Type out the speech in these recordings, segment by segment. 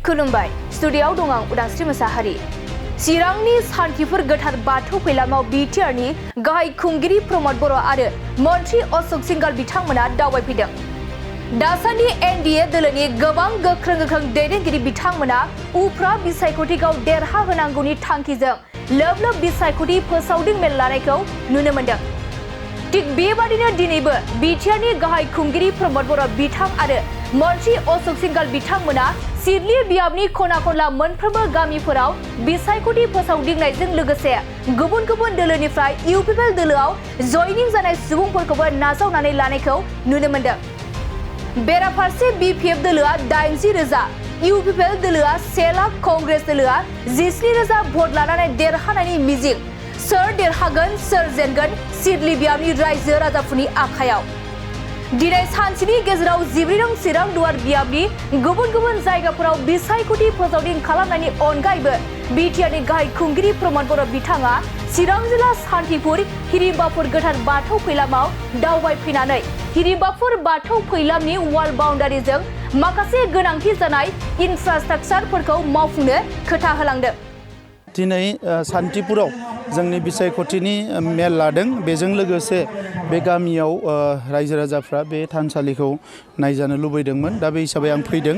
खुलुमबाय स्टुडिय'आव दं आं उदांस्रि मोसाहारि। चिरांनि सान्थिफुर गोथार बाथौ फैलामाव बिटिआरनि गाहाय खुंगिरि प्रमद बर' आरो मन्त्रि अशोक सिंघाल बिथांमोना दावबायफैदों। दासान्दि एनडिए दोलोनि गोबां गोख्रों दैदेनगिरि बिथांमोना उफ्रा बिसायख'थिखौ देरहाहोनांगौनि थांखिजों लोब लोब बिसायख'थि फोसावदिं मेल लानायखौ नुनो मोन्दों। थिग बेबादिनो दिनैबो बिटिआरनि गाहाय खुंगिरि प्रमद बर' बिथां आरो मन्त्रि अशोक सिंघाल बिथांमोना सिडली बियाबनि खना खनला मोनफ्रोमबो गामिफोराव बिसायख'थि फोसावदिंनायजों लोगोसे गुबुन गुबुन दोलोनिफ्राय इउपिपिएल दोलोआव जयनिं जानाय सुबुंफोरखौबो नाजावनानै लानायखौ नुनो मोन्दों। बेराफारसे बिपिएफ दोलोआ 80,000, इउपिपिएल दोलोआ 1 लाख, कंग्रेस दोलोआ 17,000 भट लानानै देरहानायनि मिजिं। सोर देरहागोन सोर जेनगोन सिडली बियाबनि रायजो राजाफोरनि आखायाव। दिनै सानसेनि गेजेराव जिब्रै चिरां दुवार बियाबनि गुबुन गुबुन जायगाफोराव बिसायख'थि फोसावदिं खालामनायनि अनगायैबो बिटिआरनि गाहाय खुंगिरि प्रमद बर' बिथाङा चिरां जिल्ला सान्थिफुर हिरिम्बाफुर गोथार बाथौ फैलामाव दावबायफैनानै हिरिम्बाफुर बाथौ फैलामनि वाल बाउन्डारिजों माखासे गोनांथि जानाय इनफ्रास्ट्राक्चारफोरखौ मावफुंनो खोथा होलांदों। दिनै सान्थिपुराव जोंनि बिसायख'थिनि मेल लादों। बेजों लोगोसे बे गामियाव रायजो राजाफ्रा बे थानसालिखौ नायजानो लुबैदोंमोन। दा बे हिसाबै आं फैदों।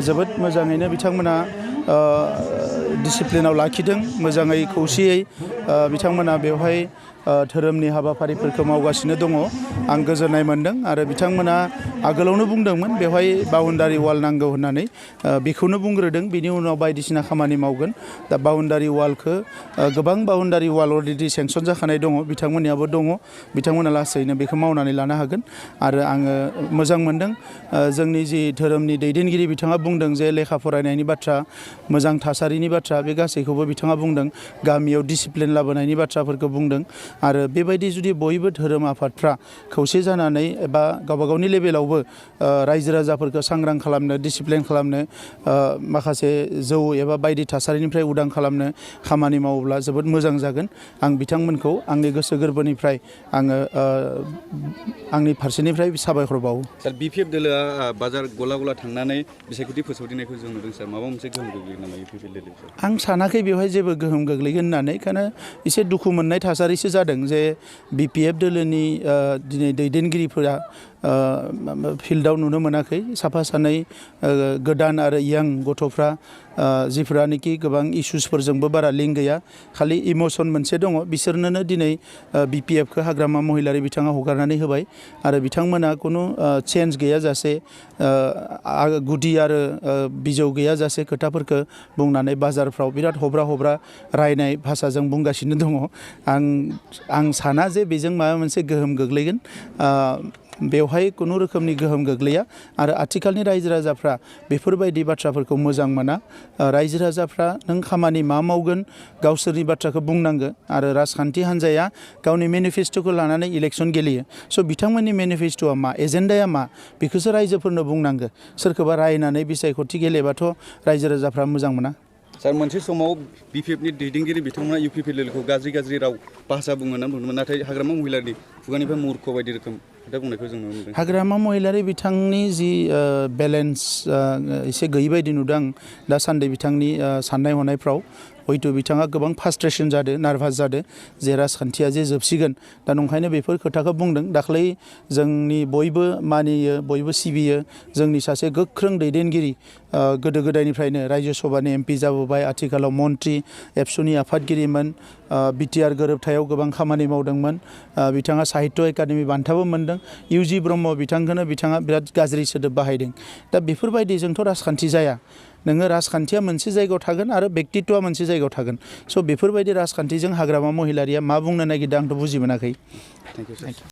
जोबोद मोजाङैनो बिथांमोना डिसिप्लिनाव लाखिदों, मोजाङै खौसेयै बिथांमोना बेवहाय धोरोमनि हाबाफारिफोरखौ मावगासिनो दङ। आं गोजोननाय मोन्दों आरो बिथांमोना आगोलावनो बुंदोंमोन बेवहाय बाउन्डारि वाल नांगौ होननानै, बेखौनो बुंग्रोदों। बिनि उनाव बायदिसिना खामानि मावगोन। दा बाउन्डारि वालखौ गोबां बाउन्डारि वाल अलरेडि सेंसन जाखानाय दङ, बिथांमोननियाबो दङ। बिथांमोना लासैनो बेखौ मावनानै लानो हागोन आरो आङो मोजां मोन्दों। जोंनि जि धोरोमनि दैदेनगिरि बिथाङा बुंदों जे लेखा फरायनायनि बाथ्रा, मोजां थासारिनि बाथ्रा, बे गासैखौबो बिथाङा बुंदों। गामियाव डिसिप्लिन लाबोनायनि बाथ्राफोरखौ बुंदों आरो बेबायदि जुदि बयबो धोरोम आफादफ्रा खौसे जानानै एबा गावबा गावनि लेभेलावबो रायजो राजाफोरखौ सांग्रां खालामनो, डिसिप्लिन खालामनो, माखासे जौ एबा बायदि थासारिनिफ्राय उदां खालामनो खामानि मावोब्ला जोबोद मोजां जागोन। आं बिथांमोनखौ आंनि गोसो गोरबोनिफ्राय आङो आंनि फारसेनिफ्राय साबायखर बावो। सार, बिपिएफ दोलोआ बाजार गला गला थांनानै बिसायख'थि फोसावदिंनायखौ जों नुदों। सार, माबा मोनसे गोहोम गोग्लैगोन नामा इउपिपिएल दोलोआव? आं सानाखै बेवहाय जेबो गोहोम गोग्लैगोन होननानै, खारन एसे दुखु मोननाय थासारिसो जादों जे बिपिएफ दोलोनि दिनै दैदेनगिरिफोरा फिल्डआव नुनो मोनाखै। साफा सानै गोदान आरो यां गथ'फ्रा जिफोरानोखि गोबां इस्युसफोरजोंबो बारा लिंक गैया, खालि इमसन मोनसे दङ, बिसोरनोनो दिनै बिपिएफखौ हाग्रामा महिलारि बिथाङा हगारनानै होबाय आरो बिथांमोना खुनु चेन्ज गैयाजासे, गुदि आरो बिजौ गैयाजासे खोथाफोरखौ बुंनानै बाजारफ्राव बिराद हब्रा रायनाय भाषाजों बुंगासिनो दङ। आं साना जे बेजों माबा मोनसे गोहोम गोग्लैगोन। बेवहाय खुनु रोखोमनि गोहोम गोग्लैया आरो आथिखालनि रायजो राजाफ्रा बेफोरबायदि बाथ्राफोरखौ मोजां मोना। रायजो राजाफ्रा नों खामानि मा मावगोन गावसोरनि बाथ्राखौ बुंनांगो आरो राजखान्थि हान्जाया गावनि मेनिफेस्ट'खौ लानानै इलेक्सन गेलेयो। स' बिथांमोननि मेनिफेस्ट'आ मा, एजेन्डाया मा, बेखौसो रायजोफोरनो बुंनांगो। सोरखौबा रायनानै बिसायख'थि गेलेबाथ' रायजो राजाफ्रा मोजां मोना। सार, मोनसे समाव बिपिएफनि दैदेनगिरि बिथांमोना इउपिपिएल दोलोखौ गाज्रि राव भाषा बुङो होनना बुंदोंमोन, नाथाय हाग्रामा महिलारिनि खुगानिफ्राय मुर्ख बायदि रोखोम खोथा बुंनायखौ जों नुनो मोनदों। हाग्रामा महिलारि बिथांनि जि बेलेन्स एसे गैयै बायदि नुदों दासान्दि बिथांनि साननाय हनायफ्राव। हयथ' बिथाङा गोबां फ्रास्ट्रेसन जादों, नार्भास जादों जे राजखान्थिया जे जोबसिगोन। दा नंखायनो बेफोर खोथाखौ बुंदों। दाख्लै जोंनि बयबो मानियो, बयबो सिबियो जोंनि सासे गोख्रों दैदेनगिरि, गोदो गोदायनिफ्रायनो रायजो सभानि एमपि जाबोबाय, आथिखालाव मन्त्रि, एबसुनि आफादगिरिमोन, बिटिआर गोरोबथायाव गोबां खामानि मावदोंमोन। बिथाङा साहित्य एकाडेमि बान्थाबो मोन्दों। इउजि ब्रह्म बिथांखौनो बिथाङा बिराद गाज्रि सोदोब बाहायदों। दा बेफोरबायदिजोंथ' राजखान्थि जाया। नोङो राजखान्थिया मोनसे जायगायाव थागोन आरो व्यक्तित्वआ मोनसे जायगायाव थागोन। स' बेफोरबायदि राजखान्थिजों हाग्रामा महिलारिया मा बुंनो नागिरदों आंथ' बुजि मोनाखै। Thank you.